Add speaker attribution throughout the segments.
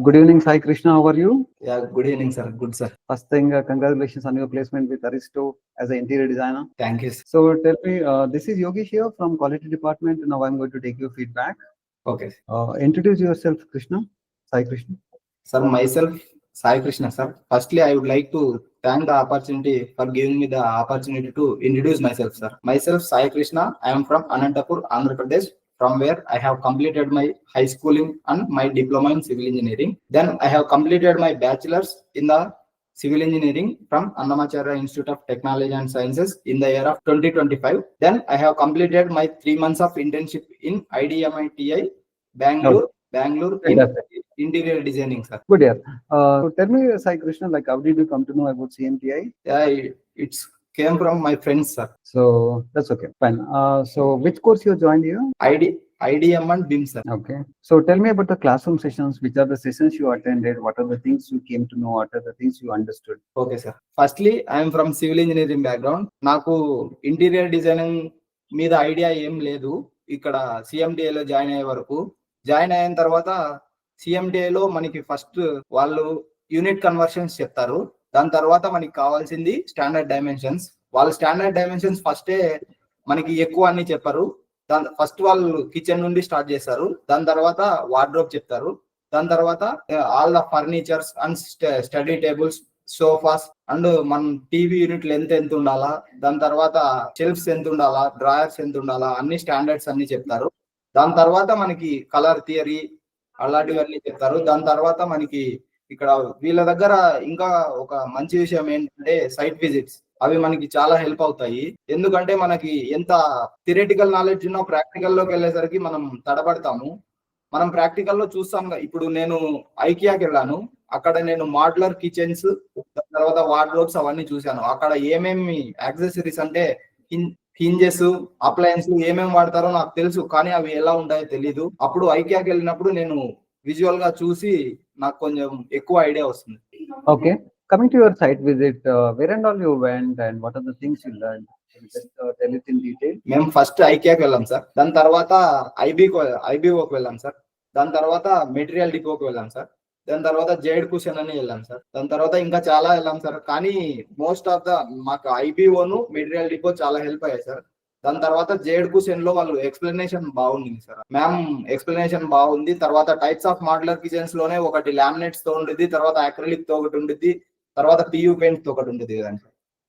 Speaker 1: Good evening, Sai Krishna. How are you?
Speaker 2: Yeah, good evening, sir. Good, sir.
Speaker 1: First thing, congratulations on your placement with Aristo as an interior designer.
Speaker 2: Thank you, sir.
Speaker 1: So tell me, this is Yogesh here from quality department. Now I'm going to take your feedback.
Speaker 2: Okay.
Speaker 1: Introduce yourself, Krishna. Sai Krishna.
Speaker 2: Sir, myself, Sai Krishna, sir. Firstly, I would like to thank the opportunity for giving me the opportunity to introduce myself, sir. Myself, Sai Krishna. I am from Anantapur, Andhra Pradesh, from where I have completed my high schooling and my diploma in civil engineering. Then I have completed my bachelor's in the civil engineering from Annamacharya Institute of Technology and Sciences in the year of 2025. Then I have completed my 3 months of internship in IDMITI, Bangalore in
Speaker 1: Fantastic.
Speaker 2: interior designing, sir.
Speaker 1: Good year. So tell me, Sai Krishna, like how did you come to know about CMTI?
Speaker 2: Yeah, it's came from my friends, sir.
Speaker 1: So that's okay. Fine. So which course you joined here?
Speaker 2: IDM and BIM, sir.
Speaker 1: Okay. So tell me about the classroom sessions. Which are the sessions you attended? What are the things you came to know? What are the things you understood?
Speaker 2: Okay, sir. Firstly, I am from civil engineering background. నాకు interior designing మీద idea ఏం లేదు. ఇక్కడ CMDA లో join అయ్యే వరకు. Join అయిన తర్వాత CMDA లో మనకి ఫస్ట్ వాళ్ళు యూనిట్ కన్వర్షన్స్ చెప్తారు. దాని తర్వాత మనకి కావాల్సింది స్టాండర్డ్ డైమెన్షన్స్. వాళ్ళు స్టాండర్డ్ డైమెన్షన్స్ ఫస్టే మనకి ఎక్కువ అన్ని చెప్పారు. దాని ఫస్ట్ వాళ్ళు కిచెన్ నుండి స్టార్ట్ చేస్తారు. దాని తర్వాత వార్డ్రోబ్ చెప్తారు. దాని తర్వాత all the furnitures and study tables, sofas and మన టీవీ యూనిట్ లెంత్ ఎంత ఉండాలా, దాని తర్వాత షెల్ఫ్స్ ఎంత ఉండాలా, డ్రాయర్స్ ఎంత ఉండాలా, అన్ని స్టాండర్డ్స్ అన్ని చెప్తారు. దాని తర్వాత మనకి కలర్ థియరీ అలాంటివన్నీ చెప్తారు. దాని తర్వాత మనకి ఇక్కడ వీళ్ళ దగ్గర ఇంకా ఒక మంచి విషయం ఏంటంటే సైట్ విజిట్స్. అవి మనకి చాలా హెల్ప్ అవుతాయి. ఎందుకంటే మనకి ఎంత థియరిటికల్ నాలెడ్జ్ ఉన్నా ప్రాక్టికల్ లోకి వెళ్ళేసరికి మనం తడబడతాము. మనం ప్రాక్టికల్ లో చూస్తాం. ఇప్పుడు నేను ఐకియాకి వెళ్ళాను. అక్కడ నేను మాడ్యులర్ కిచెన్స్, తర్వాత వార్డ్రోబ్స్ అవన్నీ చూశాను. అక్కడ ఏమేమి యాక్సెసరీస్ అంటే హింజెస్, అప్లయన్స్ ఏమేమి వాడతారో నాకు తెలుసు, కానీ అవి ఎలా ఉంటాయో తెలీదు. అప్పుడు ఐకియాకి వెళ్ళినప్పుడు నేను విజువల్ గా చూసి నాకు కొంచెం ఎక్కువ ఐడియా వస్తుంది.
Speaker 1: Okay. Coming to your site visit, where and all you went and what are the things you learned? Can you just tell it in detail?
Speaker 2: మేము ఫస్ట్ ఐకియాకి వెళ్ళాం సార్. దాని తర్వాత ఐబీఓకి వెళ్ళాం సార్. దాని తర్వాత మెటీరియల్ డిపోకి వెళ్ళాం సార్. దాని తర్వాత జైడ్ కుషన్ అని వెళ్ళాం సార్. దాని తర్వాత ఇంకా చాలా వెళ్ళాం సార్. కానీ మోస్ట్ ఆఫ్ ద మాకు ఐబీఓను మెటీరియల్ డిపో చాలా హెల్ప్ అయ్యాయి సార్. దాని తర్వాత జేడ్ కుషన్ లో వాళ్ళు ఎక్స్ప్లెనేషన్ బాగుంది సార్. మ్యామ్ ఎక్స్ప్లెనేషన్ బాగుంది. తర్వాత టైప్స్ ఆఫ్ మాడ్యులర్ కిచెన్స్ లోనే ఒకటి లామినేట్స్ తో ఉంటుంది, తర్వాత అక్రిలిక్ తో ఒకటి ఉంటుంది, తర్వాత PU పెయింట్ తో ఒకటి ఉంటుంది కదండి.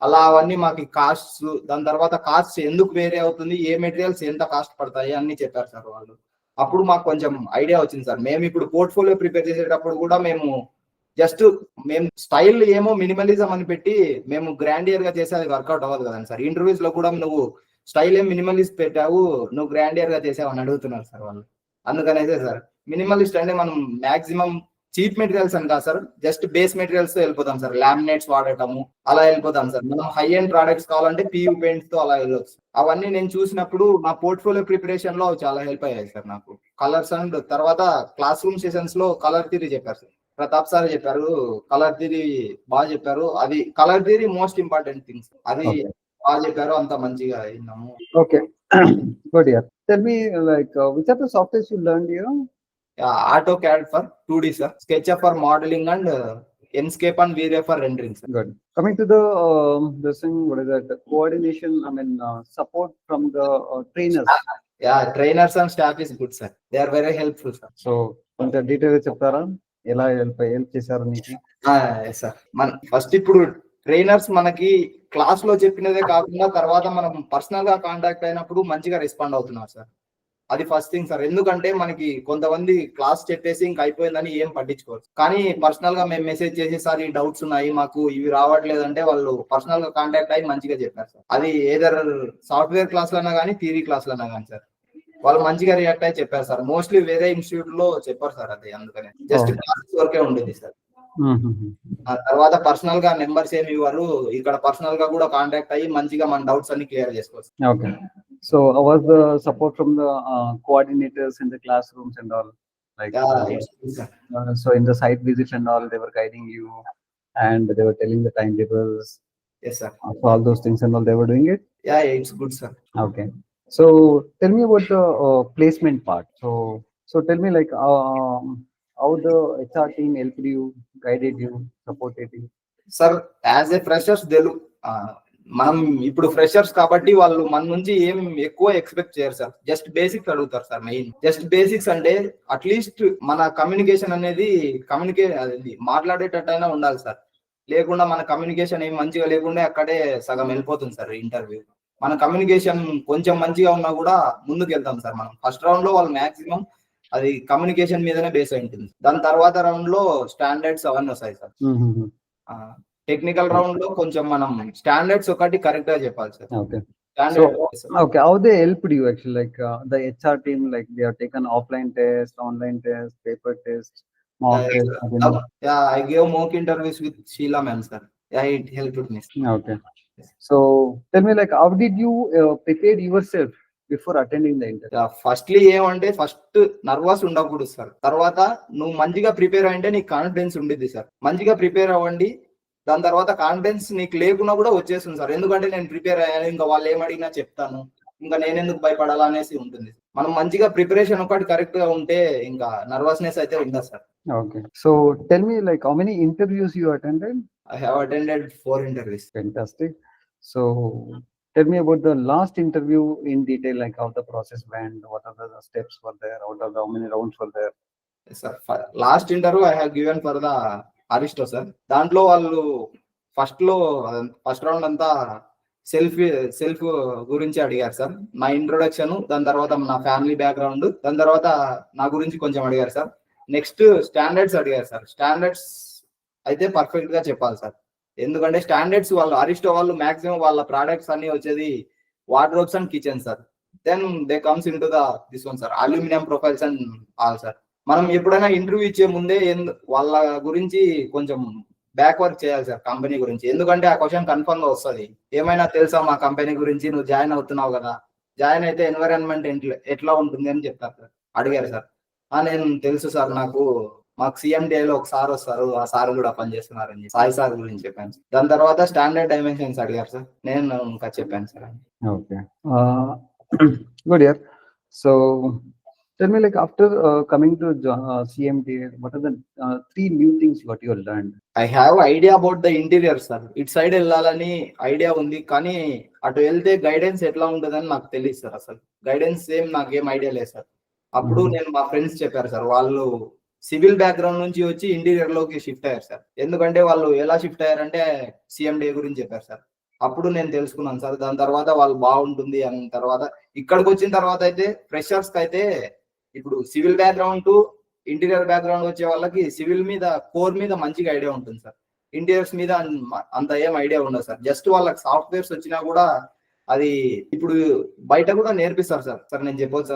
Speaker 2: అలా అవన్నీ మాకు కాస్ట్స్, దాని తర్వాత కాస్ట్ ఎందుకు వేరే అవుతుంది, ఏ మెటీరియల్స్ ఎంత కాస్ట్ పడతాయి అన్ని చెప్పారు సార్ వాళ్ళు. అప్పుడు మాకు కొంచెం ఐడియా వచ్చింది సార్. మేము ఇప్పుడు పోర్ట్ఫోలియో ప్రిపేర్ చేసేటప్పుడు కూడా మేము స్టైల్ ఏమో మినిమలిజం అని పెట్టి మేము గ్రాండియర్ గా చేసి అది వర్కౌట్ అవ్వదు కదండి సార్. ఇంటర్వ్యూస్ లో కూడా నువ్వు స్టైల్ ఏం మినిమలిస్ట్ పెట్టావు, నువ్వు గ్రాండియర్ గా చేసావు అని అడుగుతున్నారు సార్ వాళ్ళు. అందుకనైతే సార్ మినిమలిస్ట్ అంటే మనం మాక్సిమం చీప్ మెటీరియల్స్ అని కాదు సార్, జస్ట్ బేస్ మెటీరియల్స్ తో వెళ్ళిపోతాం సార్. లామినేట్స్ వాడటము అలా వెళ్ళిపోతాం సార్. మనం హై ఎండ్ ప్రోడక్ట్స్ కావాలంటే PU పెయింట్స్ తో అలా వెళ్ళొచ్చు. అవన్నీ నేను చూసినప్పుడు నా పోర్ట్ఫోలియో ప్రిపరేషన్ లో చాలా హెల్ప్ అయ్యాయి సార్ నాకు. కలర్స్ అండ్ తర్వాత క్లాస్ రూమ్ సెషన్స్ లో కలర్ థియరీ చెప్పారు సార్. ప్రతాప్ సార్ చెప్పారు, కలర్ థియరీ బాగా చెప్పారు. అది colour theory most important things. అది బాగా చెప్పారు, అంత మంచిగా విన్నాము.
Speaker 1: Okay. Good year. Tell me, like, which are the softwares you learned here?
Speaker 2: AutoCAD for 2D, sir. SketchUp for modeling and Enscape and V-Ray for rendering, sir.
Speaker 1: Good. Coming to the this thing, what is that? The coordination. I mean, support from the trainers.
Speaker 2: Yeah, trainers and staff is good, sir. They are very helpful, sir.
Speaker 1: So, కొంత detail చెప్తారా? ఎలా help చేశారు నీకు?
Speaker 2: Yes, sir. మన first ఇప్పుడు trainers మనకి class లో చెప్పినదే కాకుండా తర్వాత మనం పర్సనల్ గా కాంటాక్ట్ అయినప్పుడు మంచిగా రెస్పాండ్ అవుతున్నారు సార్. అది ఫస్ట్ థింగ్ సార్. ఎందుకంటే మనకి కొంతమంది క్లాస్ చెప్పేసి ఇంక అయిపోయిందని ఏం పట్టించుకోరు, కానీ పర్సనల్ గా మేము మెసేజ్ చేసి సార్ ఈ డౌట్స్ ఉన్నాయి మాకు ఇవి రావట్లేదంటే వాళ్ళు పర్సనల్ గా కాంటాక్ట్ అయ్యి మంచిగా చెప్పారు సార్. అది ఏదర్ సాఫ్ట్వేర్ క్లాస్ లన్నా కానీ థియరీ క్లాస్ లన్నా కానీ సార్ వాళ్ళు మంచిగా రియాక్ట్ అయ్యి చెప్పారు సార్. మోస్ట్లీ వేరే ఇన్స్టిట్యూట్ లో చెప్పారు సార్. అది అందుకనే జస్ట్ క్లాసెస్ వరకే ఉండేది సార్. ఆ తర్వాత పర్సనల్ గా నెంబర్స్ ఏమి ఇవ్వరు. ఇక్కడ పర్సనల్ గా కూడా కాంటాక్ట్ అయ్యి మంచిగా మన డౌట్స్ అన్ని క్లియర్ చేసుకోవచ్చు.
Speaker 1: Okay. So, was the support from the coordinators in the classrooms and all? Like, so in the site visits and all, they were guiding you and they were telling the timetables.
Speaker 2: Yes, sir.
Speaker 1: So all those things and all, they were doing it?
Speaker 2: Yeah, it's good, sir.
Speaker 1: Okay. So tell me about the placement part. So tell me, like, how the HR team helped you, guided you, supported you?
Speaker 2: Sir as a freshers మనం ఇప్పుడు freshers కాబట్టి వాళ్ళు మన నుంచి ఏం ఎక్కువ expect చేయరు sir. Just basics అడుగుతారు సార్. మెయిన్ జస్ట్ బేసిక్స్ అంటే అట్లీస్ట్ మన కమ్యూనికేషన్ అనేది మాట్లాడేటట్టయినా ఉండాలి సార్. లేకుండా మన కమ్యూనికేషన్ ఏం మంచిగా లేకుండా అక్కడే సగం వెళ్ళిపోతుంది సార్ ఇంటర్వ్యూ. మన కమ్యూనికేషన్ కొంచెం మంచిగా ఉన్నా కూడా ముందుకు వెళ్తాం సార్. మనం ఫస్ట్ రౌండ్ లో వాళ్ళు మాక్సిమం అది కమ్యూనికేషన్ మీదనే బేస్ అయి ఉంటుంది. దాని తర్వాత రౌండ్ లో స్టాండర్డ్స్ అవన్నీ వస్తాయి సార్. టెక్నికల్ రౌండ్ లో కొంచెం మనం స్టాండర్డ్స్ ఒకటి కరెక్ట్ గా చెప్పాలి sir.
Speaker 1: Okay. Okay, how they helped you actually? Like the HR team, like they have taken offline test, online test, paper test, mock test.
Speaker 2: Yeah, I gave mock interviews with Sheila ma'am, sir. Yeah, it helped me.
Speaker 1: Okay. So tell me, like, how did you prepare yourself before attending the interview?
Speaker 2: Firstly ఏమంటే first nervous ఉండకూడదు sir. తర్వాత నువ్వు మంచిగా prepare అయింటే నీకు confidence ఉండిద్ది sir. మంచిగా prepare అవ్వండి. దాని తర్వాత కాన్ఫిడెన్స్ నీకు లేకున్నా కూడా వచ్చేస్తుంది సార్. ఎందుకంటే నేను ప్రిపేర్ అయ్యాను, ఇంకా వాళ్ళు ఏమడిగినా చెప్తాను, ఇంకా నేను ఎందుకు భయపడాలా అనేసి ఉంటుంది. మనం మంచిగా ప్రిపరేషన్ ఒకటి కరెక్ట్ గా ఉంటే ఇంకా నర్వస్నెస్ అయితే ఉండదు sir.
Speaker 1: Okay. So tell me, like, how many interviews you attended?
Speaker 2: I have attended 4 interviews.
Speaker 1: Fantastic. So tell me about the last interview in detail, like how the process went, what are the steps were there, how many rounds were there?
Speaker 2: Yes, sir. Last interview I have given for the Aristo sir. దాంట్లో వాళ్ళు first round అంతా self గురించి అడిగారు sir. నా introduction, దాని తర్వాత నా family background, దాని తర్వాత నా గురించి కొంచెం అడిగారు సార్. నెక్స్ట్ స్టాండర్డ్స్ అడిగారు సార్. స్టాండర్డ్స్ అయితే పర్ఫెక్ట్ గా చెప్పాలి సార్. ఎందుకంటే స్టాండర్డ్స్ వాళ్ళు అరిస్టో వాళ్ళు మాక్సిమం వాళ్ళ ప్రోడక్ట్స్ అన్ని వచ్చేది wardrobes and kitchen sir. Then they comes in to this one sir, aluminium profiles and all sir. మనం ఎప్పుడైనా ఇంటర్వ్యూ ఇచ్చే ముందే వాళ్ళ గురించి కొంచెం బ్యాక్ వర్క్ చేయాలి సార్ కంపెనీ గురించి. ఎందుకంటే ఆ క్వశ్చన్ కన్ఫర్మ్ గా వస్తుంది. ఏమైనా తెలుసా మా కంపెనీ గురించి, నువ్వు జాయిన్ అవుతున్నావు కదా, జాయిన్ అయితే ఎన్విరాన్మెంట్ ఎట్లా ఉంటుంది అని చెప్తారు సార్. అడిగారు సార్. నేను తెలుసు సార్, మాకు CMDI లో ఒక సార్ వస్తారు, ఆ సార్ కూడా పనిచేస్తున్నారని సాయి సార్ గురించి చెప్పాను సార్. దాని తర్వాత స్టాండర్డ్ డైమెన్షన్స్ అడిగారు సార్. నేను ఇంకా చెప్పాను sir.
Speaker 1: Okay. Good year. So tell me, like, after coming to CMDA, what are the 3 new things what you learned?
Speaker 2: I have idea about the interior sir. ఇటు side వెళ్ళాలని idea ఉంది, కానీ అటు వెళ్తే గైడెన్స్ ఎట్లా ఉంటుందని నాకు తెలియదు సార్. అసలు గైడెన్స్ నాకేం ఐడియా లేదు సార్. అప్పుడు నేను మా ఫ్రెండ్స్ చెప్పారు సార్, వాళ్ళు సివిల్ బ్యాక్గ్రౌండ్ నుంచి వచ్చి ఇంటీరియర్ లోకి షిఫ్ట్ అయ్యారు సార్. ఎందుకంటే వాళ్ళు ఎలా షిఫ్ట్ అయ్యారంటే CMDA గురించి చెప్పారు సార్. అప్పుడు నేను తెలుసుకున్నాను సార్. దాని తర్వాత వాళ్ళు బాగుంటుంది అన్న తర్వాత ఇక్కడికి వచ్చిన తర్వాత అయితే ఫ్రెషర్స్ కి అయితే ఇప్పుడు civil background to interior background వచ్చే వాళ్ళకి సివిల్ మీద కోర్ మీద మంచిగా ఐడియా ఉంటుంది సార్. ఇంటీరియర్స్ మీద అంత ఏం ఐడియా ఉండదు సార్. జస్ట్ వాళ్ళకి సాఫ్ట్వేర్స్ వచ్చినా కూడా అది ఇప్పుడు బయట కూడా నేర్పిస్తారు సార్. సార్ నేను చెప్పొచ్చు,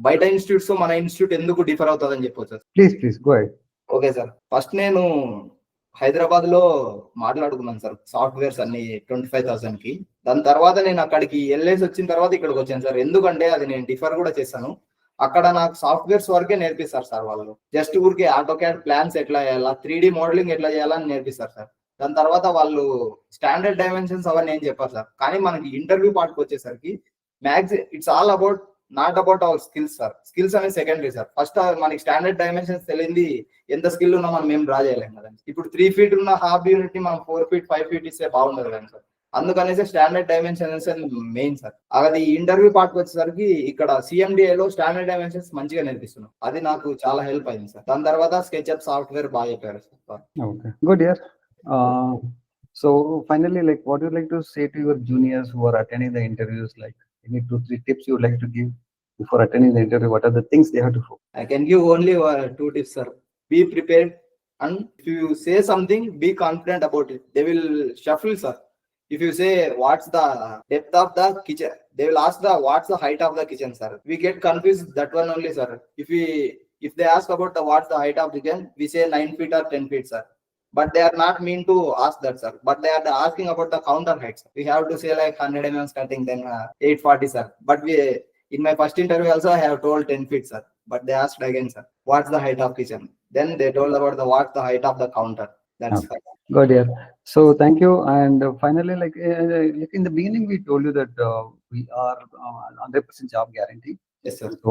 Speaker 2: బయట ఇన్స్టిట్యూట్స్ మన ఇన్స్టిట్యూట్ ఎందుకు డిఫర్ అవుతుంది అని చెప్పొచ్చు sir.
Speaker 1: Please go ahead.
Speaker 2: Okay sir. First నేను హైదరాబాద్ లో మాట్లాడుకున్నాను సార్ సాఫ్ట్వేర్స్ అన్ని 25,000 కి. దాని తర్వాత నేను అక్కడికి వెళ్ళేసి వచ్చిన తర్వాత ఇక్కడికి వచ్చాను సార్. ఎందుకంటే అది నేను డిఫర్ కూడా చేశాను. అక్కడ నాకు సాఫ్ట్వేర్స్ వరకే నేర్పిస్తారు సార్ వాళ్ళు. జస్ట్ ఊరికే ఆటోక్యాడ్ ప్లాన్స్ ఎట్లా చేయాలా, 3D మోడలింగ్ ఎట్లా చేయాలని నేర్పిస్తారు సార్. దాని తర్వాత వాళ్ళు స్టాండర్డ్ డైమెన్షన్స్ అవన్నీ ఏం చెప్పారు సార్. కానీ మనకి ఇంటర్వ్యూ పార్ట్కి వచ్చేసరికి it's all about not about our skills sir. Skills అనేది సెకండరీ సార్. ఫస్ట్ మనకి స్టాండర్డ్ డైమెన్షన్స్ తెలియంది ఎంత స్కిల్ ఉన్నా మనం ఏం డ్రా చేయలేం కదండి. ఇప్పుడు 3 feet ఉన్న హాఫ్ యూనిట్ ని మనం 4 feet 5 feet ఇస్తే బాగుండదు కదా సార్. అందుకనేసి స్టాండర్డ్ డైమెన్షన్స్ మెయిన్ సార్. అది ఇంటర్వ్యూ పార్ట్కి వచ్చేసరికి ఇక్కడ CMDI లో స్టాండర్డ్ డైమెన్షన్స్ మంచిగా నేర్పిస్తున్నాం. అది నాకు చాలా హెల్ప్ అయింది సార్. దాని తర్వాత SketchUp సాఫ్ట్వేర్ బాగా చెప్పారు sir.
Speaker 1: Okay, good year. So finally, like, what would you like to say to your juniors who are attending the interviews? Like, any 2-3 tips you would like to give before attending the interview? What are the things they have to focus?
Speaker 2: I can give only 2 tips sir. Be prepared, and if you say something, be confident about it. They will shuffle sir. If you say what's the depth of the kitchen, they will ask what's the height of the kitchen sir. We get confused that one only sir. If they ask about what's the height of the kitchen, we say 9 feet or 10 feet sir. But they are not mean to ask that sir. But they are asking about the counter height sir. We have to say like 100 mm cutting, then 840 sir. But in my first interview also I have told 10 feet sir. But they asked again sir, what's the height of kitchen? Then they told about what's the height of the counter. That's
Speaker 1: Okay. Good year. So thank you. And finally, like in the beginning, we told you that we are 100% job guarantee.
Speaker 2: Yes sir.
Speaker 1: So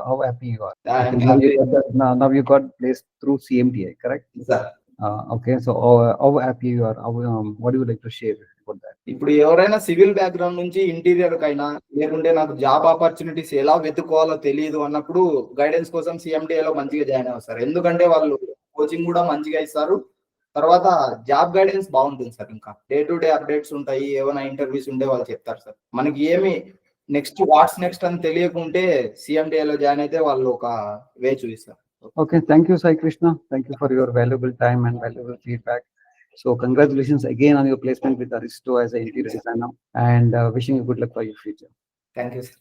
Speaker 1: how happy you are?
Speaker 2: I'm
Speaker 1: Okay, now you got placed through CMTI, correct?
Speaker 2: Sir.
Speaker 1: Okay, so how happy you are? What do you like to share about that?
Speaker 2: ఇప్పుడు ఎవరైనా civil background నుంచి interior కైనా లేకుంటే నాకు job opportunities ఎలా వెతుక్కోవాలో తెలియదు అన్నప్పుడు guidance కోసం CMDA లో మంచిగా జాయిన్ అవ్వాలి సార్. ఎందుకంటే వాళ్ళు కోచింగ్ కూడా మంచిగా ఇస్తారు. తర్వాత జాబ్ గైడెన్స్ బాగుంటుంది సార్. ఇంకా డే టు డే అప్డేట్స్ ఉంటాయి. ఏమైనా ఇంటర్వ్యూస్ ఉంటే వాళ్ళు చెప్తారు సార్. మనకి ఏమి వాట్స్ నెక్స్ట్ అని తెలియకుంటే CMDA లో జాయిన్ అయితే వాళ్ళు ఒక వే చూపిస్తారు.
Speaker 1: Okay, thank you, Sai Krishna. Thank you for your valuable time and valuable feedback. So congratulations again on your placement with Aristo as an interior designer, and wishing you good luck for your future.
Speaker 2: Thank you sir.